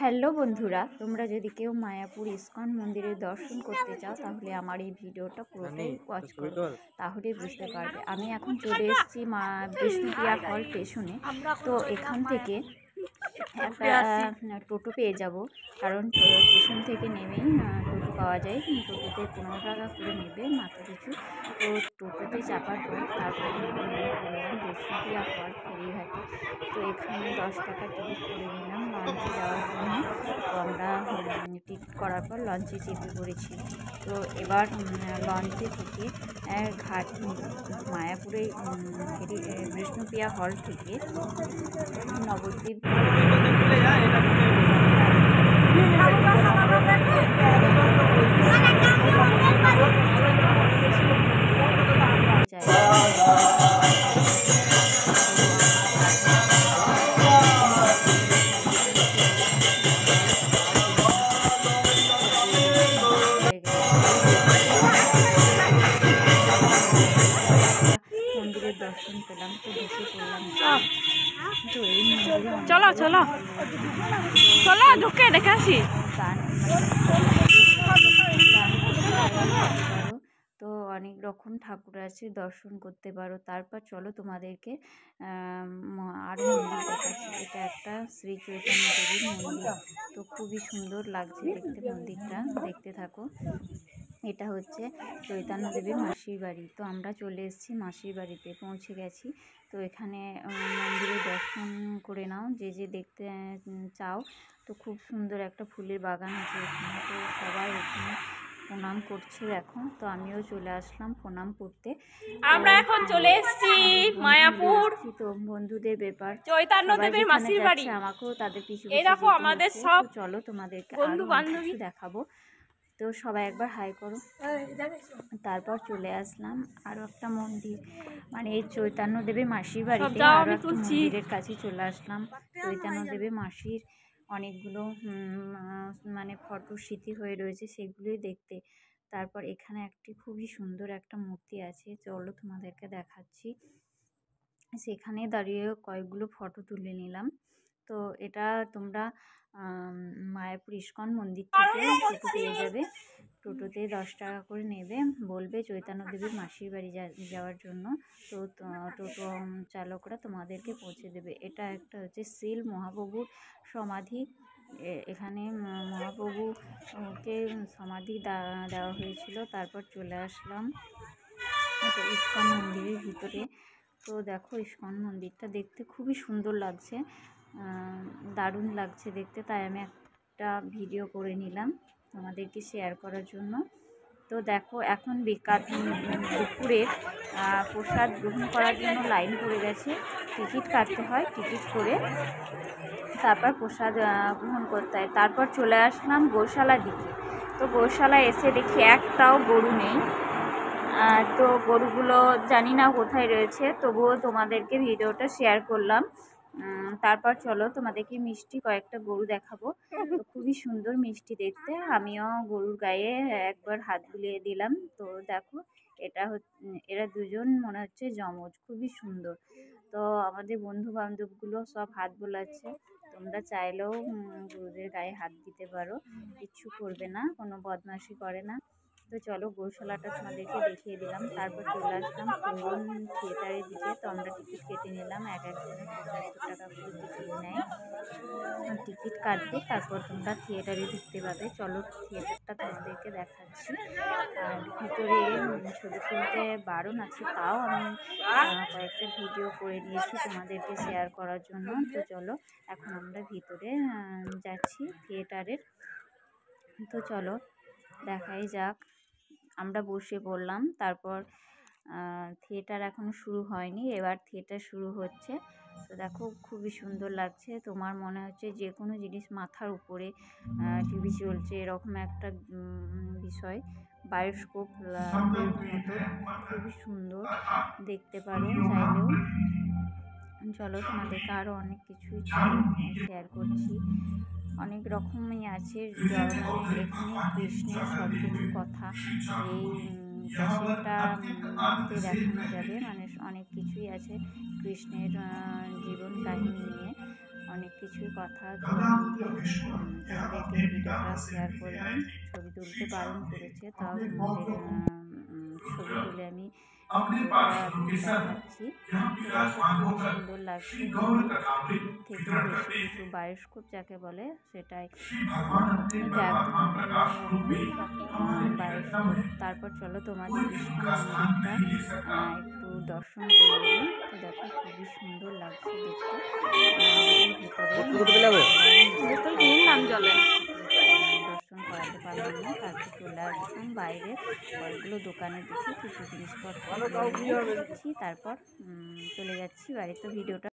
Hello বন্ধুরা, তোমরা যদি কেউ মায়াপুর ইস্কন মন্দিরে দর্শন করতে চাও তাহলে আমার এই ভিডিওটা পুরোটাই ওয়াচ করো, তাহলে বুঝতে পারবে। আমি এখন চলে এসেছি মা বিষ্ণুপ্রিয়া হল স্টেশনে। তো এখান থেকে একটা টোটো পেয়ে যাব, কারণ স্টেশন থেকে নেমেই টোটো পাওয়া যায়। টোটোতে 15 টাকা করে নেবে মাথা পিছু। তো টোটোতে চাপার পর তারপর নেমে পড়লাম বিষ্ণুপ্রিয়া হল ফেরিঘাটে। তো এখানে 10 টাকা টিকিট করে নিলাম লঞ্চে যাওয়ার জন্য। তো আমরা টিকিট করার পর লঞ্চে চেপে পড়েছি। তো এবার লঞ্চে থেকে ঘাট মায়াপুরে বিষ্ণুপ্রিয়া হল থেকে নবদ্বীপ মন্দিরের দর্শন পেলাম। তো ঢুকে পড়লাম। তো এই মন্দিরে চলো চলো চলো ঢুকে দেখে আসি। তো অনেক রকম ঠাকুর আছে, দর্শন করতে পারো। তারপর চলো তোমাদেরকে আরও মন্দির দেখাচ্ছি। এটা একটা শ্রী চৈতন্য দেবীর মন্দির। তো খুবই সুন্দর লাগছে দেখতে মন্দিরটা, দেখতে থাকো। এটা হচ্ছে চৈতন্য দেবীর মাসির বাড়ি। তো আমরা চলে এসেছি মাসির বাড়িতে, পৌঁছে গেছি। তো এখানে মন্দিরে দর্শন করে নাও যে যে দেখতে চাও। তো খুব সুন্দর একটা ফুলের বাগান আছে এখানে। তো সবাই এখানে প্রণাম করছে দেখো। তো আমিও চলে আসলাম প্রণাম করতে। আমরা এখন চলে এসেছি মায়াপুর। তো বন্ধুদের ব্যাপার, চৈতন্য দেবীর মাসির বাড়ি। আমাকেও তাদের পিছু এই দেখো আমাদের সব চলো তোমাদেরকে বন্ধু বান্ধবী দেখাবো। তো সবাই একবার হাই করো। তারপর চলে আসলাম আরও একটা মন্দির, মানে এই চৈতন্য দেবীর মাসির বাড়িতে আরও একটা মন্দিরের কাছে চলে আসলাম। চৈতন্য দেবীর মাসির অনেকগুলো মানে ফটো স্মৃতি হয়ে রয়েছে, সেগুলোই দেখতে। তারপর এখানে একটি খুবই সুন্দর একটা মূর্তি আছে, চলো তোমাদেরকে দেখাচ্ছি। সেখানে দাঁড়িয়ে কয়েকগুলো ফটো তুলে নিলাম। তো এটা তোমরা মায়াপুর ইস্কন মন্দির থেকে টোটো পেয়ে যাবে। টোটোতে 10 টাকা করে নেবে, বলবে চৈতন্য দেবীর মাসির বাড়ি যাওয়ার জন্য। তো টোটো চালকরা তোমাদেরকে পৌঁছে দেবে। এটা একটা হচ্ছে শ্রীল মহাপ্রভুর সমাধি। এখানে মহাপ্রভুকে সমাধি দেওয়া হয়েছিল। তারপর চলে আসলাম এটা ইস্কন মন্দিরের ভিতরে। তো দেখো ইস্কন মন্দিরটা দেখতে খুবই সুন্দর লাগছে, দারুণ লাগছে দেখতে। তাই আমি একটা ভিডিও করে নিলাম তোমাদেরকে শেয়ার করার জন্য। তো দেখো এখন দুপুরে প্রসাদ গ্রহণ করার জন্য লাইন পড়ে গেছে। টিকিট কাটতে হয়, টিকিট করে তারপর প্রসাদ গ্রহণ করতে হয়। তারপর চলে আসলাম গৌশালার দিকে। তো গৌশালায় এসে দেখি একটাও গরু নেই। তো গরুগুলো জানি না কোথায় রয়েছে, তবুও তোমাদেরকে ভিডিওটা শেয়ার করলাম। তারপর চলো তোমাদেরকে মিষ্টি কয়েকটা গরু দেখাবো। তো খুবই সুন্দর মিষ্টি দেখতে। আমিও গরুর গায়ে একবার হাত বুলিয়ে দিলাম। তো দেখো এরা দুজন মনে হচ্ছে যমজ, খুবই সুন্দর। তো আমাদের বন্ধু বান্ধবগুলো সব হাত বোলাচ্ছে। তোমরা চাইলেও গরুদের গায়ে হাত দিতে পারো, কিচ্ছু করবে না, কোনো বদমাশি করে না। তো চলো গৌশালাটা তোমাদেরকে দেখিয়ে দিলাম। তারপর চলে আসলাম কুন্দন থিয়েটারের দিকে। তো আমরা টিকিট কেটে নিলাম, এক একজনের 75 টাকা করে টিকিট নেয়। টিকিট কাটবে, তারপর তোমরা থিয়েটারে ঢুকতে পারবে। চলো থিয়েটারটা তোমাদেরকে দেখাচ্ছি। আর ভিতরে ছবি তুলতে বারণ আছে, তাও আমি কয়েকটা ভিডিও করে নিয়েছি তোমাদেরকে শেয়ার করার জন্য। তো চলো এখন আমরা ভিতরে যাচ্ছি থিয়েটারের। তো চলো দেখাই যাক। আমরা বসে পড়লাম। তারপর থিয়েটার এখনও শুরু হয়নি, এবার থিয়েটার শুরু হচ্ছে। তো দেখো খুবই সুন্দর লাগছে। তোমার মনে হচ্ছে যে কোনো জিনিস মাথার উপরে টিভি চলছে, এরকম একটা বিষয়। বায়োস্কোপ মতো খুবই সুন্দর, দেখতে পারো চাইলেও। চলো তোমাদেরকে আরও অনেক কিছুই শেয়ার করছি। অনেক রকমই আছে, মানে এখানে কৃষ্ণের সব কিছু কথা এই ক্যাসেটটাতে দেখানো যাবে। মানে অনেক কিছুই আছে কৃষ্ণের জীবন কাহিনী নিয়ে, অনেক কিছুই কথা। আজকে ভিডিওটা শেয়ার করলাম। ছবি তুলতে বারণ করেছে, তাও তোমাদের ছবি তুলে আমি দেখাচ্ছি। খুব সুন্দর লাগছে থেকে বেশি কিছু বায়োস্কোপ যাকে বলে সেটাই বায়োস্কোপ। তারপর চলো তোমাদের মন্দিরটা একটু দর্শন করে নিই। তো দেখো খুবই সুন্দর লাগছে দেখতে। মন্দিরের ভিতরে দর্শন করাতে পারলাম না, তারপর চলে আসলাম বাইরে কয়েকগুলো দোকানে দেখে কিছু জিনিসপত্র নিচ্ছি, তারপর চলে যাচ্ছি বাড়িতে। ভিডিওটা